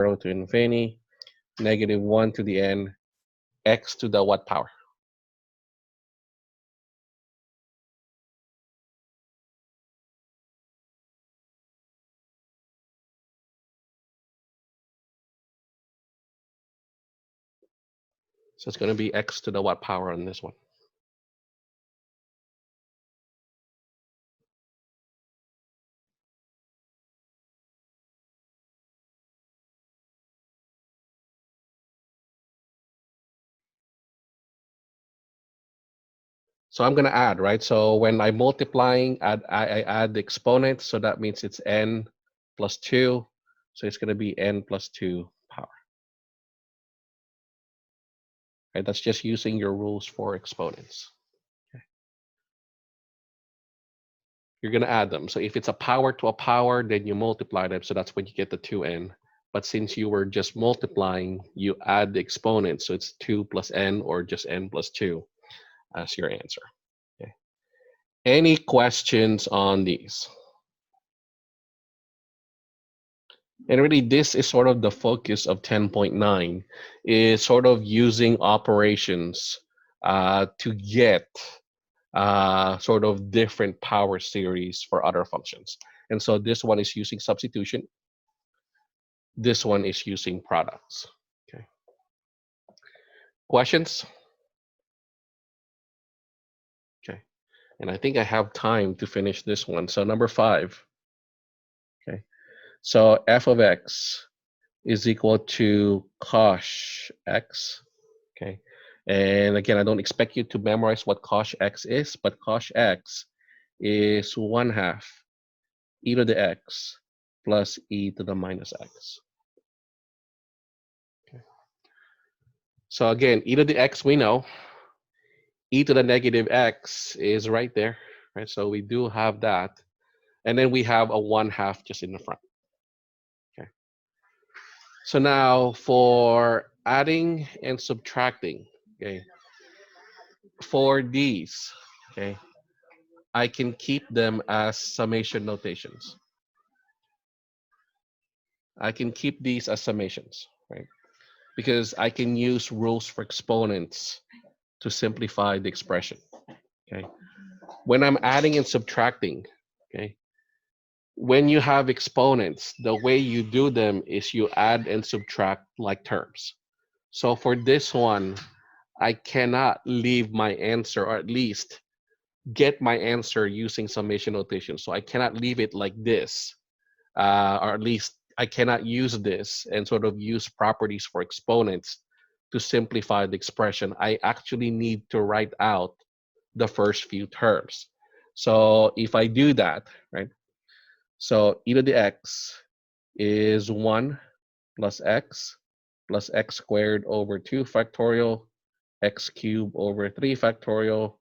0 to infinity, negative 1 to the n, x to the what power? So it's going to be x to the what power on this one? So I'm going to add, right? So when I'm multiplying, I add the exponent. So that means it's n plus 2. So it's going to be n plus 2 power. Right? That's just using your rules for exponents. Okay. You're going to add them. So if it's a power to a power, then you multiply them. So that's when you get the 2n. But since you were just multiplying, you add the exponent. So it's 2 plus n or just n plus 2 as your answer. Okay. Any questions on these? And really, this is sort of the focus of 10.9, is sort of using operations to get sort of different power series for other functions. And so this one is using substitution. This one is using products. Okay. Questions? Okay. And I think I have time to finish this one. So number 5. Okay. So f of x is equal to cosh x. Okay. And again, I don't expect you to memorize what cosh x is, but cosh x is 1/2 e to the x plus e to the minus x. Okay. So again, e to the x we know, e to the negative x is right there, right? So we do have that. And then we have a 1/2 just in the front. Okay. So now for adding and subtracting, okay, for these, okay, I can keep them as summation notations. I can keep these as summations, right? Because I can use rules for exponents to simplify the expression, okay? When I'm adding and subtracting, okay, when you have exponents, the way you do them is you add and subtract like terms. So for this one, I cannot leave my answer, or at least get my answer using summation notation. So I cannot leave it like this, or at least I cannot use this and sort of use properties for exponents to simplify the expression. I actually need to write out the first few terms. So if I do that, right? So e to the x is 1 plus x squared over 2 factorial, x cubed over 3 factorial,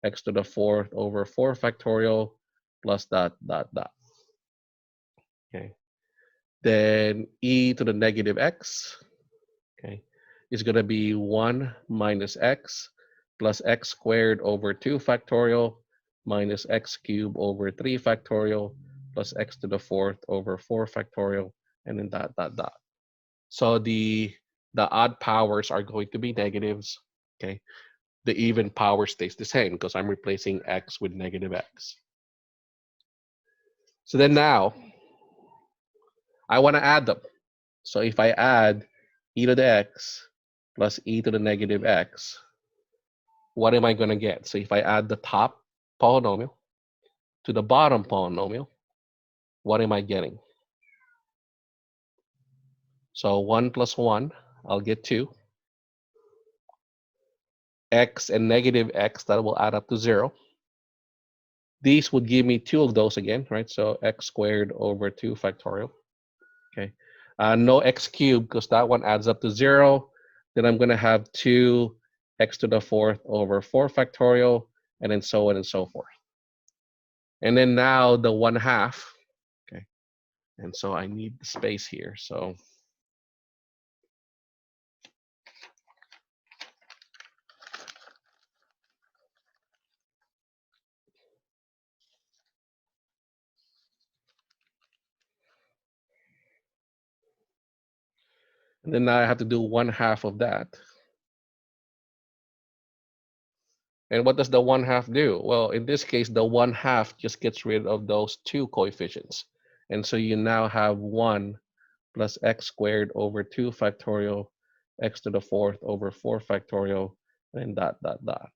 x to the 4th over 4 factorial, plus dot, dot, dot. Okay. Then e to the negative x, okay, is going to be 1 minus x plus x squared over 2 factorial minus x cubed over 3 factorial plus x to the 4th over 4 factorial, and then dot, dot, dot. So the odd powers are going to be negatives, okay? The even power stays the same because I'm replacing x with negative x. So then now, I want to add them. So if I add e to the x plus e to the negative x, what am I going to get? So if I add the top polynomial to the bottom polynomial, what am I getting? So 1 plus 1, I'll get 2. X and negative x, that will add up to 0. These would give me 2 of those again, right? So x squared over 2 factorial. Okay. No x cubed because that one adds up to 0. Then I'm going to have 2 x to the 4th over 4 factorial, and then so on and so forth. And then now the 1/2. Okay. And so I need the space here. So And then now I have to do 1/2 of that. And what does the 1/2 do? Well, in this case, the 1/2 just gets rid of those two coefficients. And so you now have 1 plus x squared over 2 factorial x to the 4th over 4 factorial and dot, dot, dot.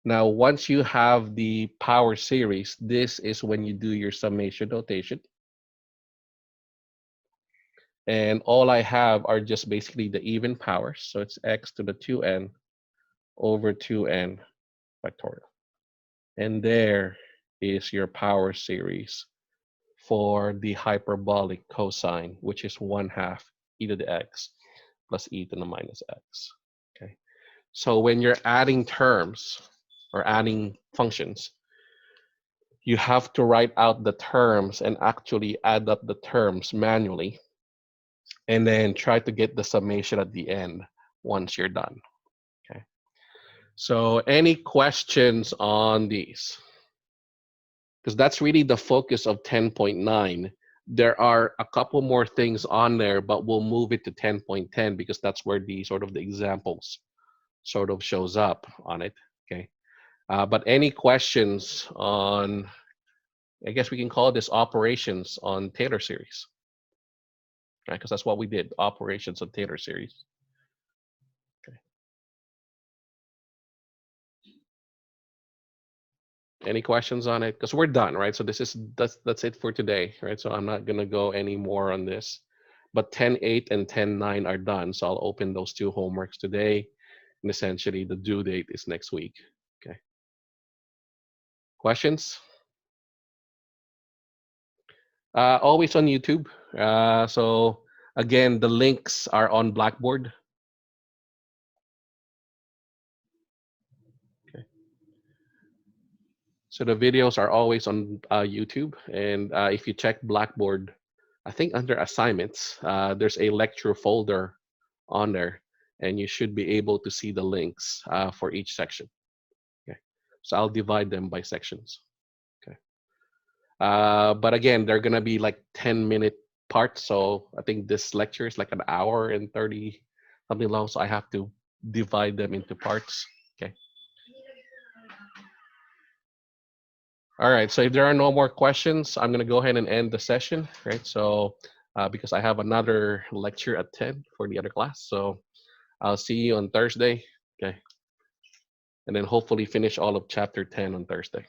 Now, once you have the power series, this is when you do your summation notation. And all I have are just basically the even powers. So it's x to the 2n over 2n factorial. And there is your power series for the hyperbolic cosine, which is 1/2 e to the x plus e to the minus x. Okay. So when you're adding terms or adding functions, you have to write out the terms and actually add up the terms manually, and then try to get the summation at the end once you're done. Okay. So any questions on these? Because that's really the focus of 10.9. There are a couple more things on there, but we'll move it to 10.10 because that's where the sort of the examples sort of shows up on it. Okay. But any questions on, I guess we can call this operations on Taylor series, right? Because that's what we did, operations on Taylor series. Okay. Any questions on it? Because we're done, right? So that's it for today, right? So I'm not gonna go any more on this. But 10.8 and 10.9 are done. So I'll open those two homeworks today. And essentially the due date is next week. Okay. Questions? Always on YouTube. So again, the links are on Blackboard. Okay. So the videos are always on YouTube. And if you check Blackboard, I think under assignments, there's a lecture folder on there, and you should be able to see the links for each section. Okay. So I'll divide them by sections. Okay. But again, they're gonna be like 10-minute parts. So I think this lecture is like an hour and 30 something long. So I have to divide them into parts. Okay. All right. So if there are no more questions, I'm gonna go ahead and end the session. Right. So because I have another lecture at 10 for the other class. So I'll see you on Thursday. Okay. And then hopefully finish all of chapter 10 on Thursday.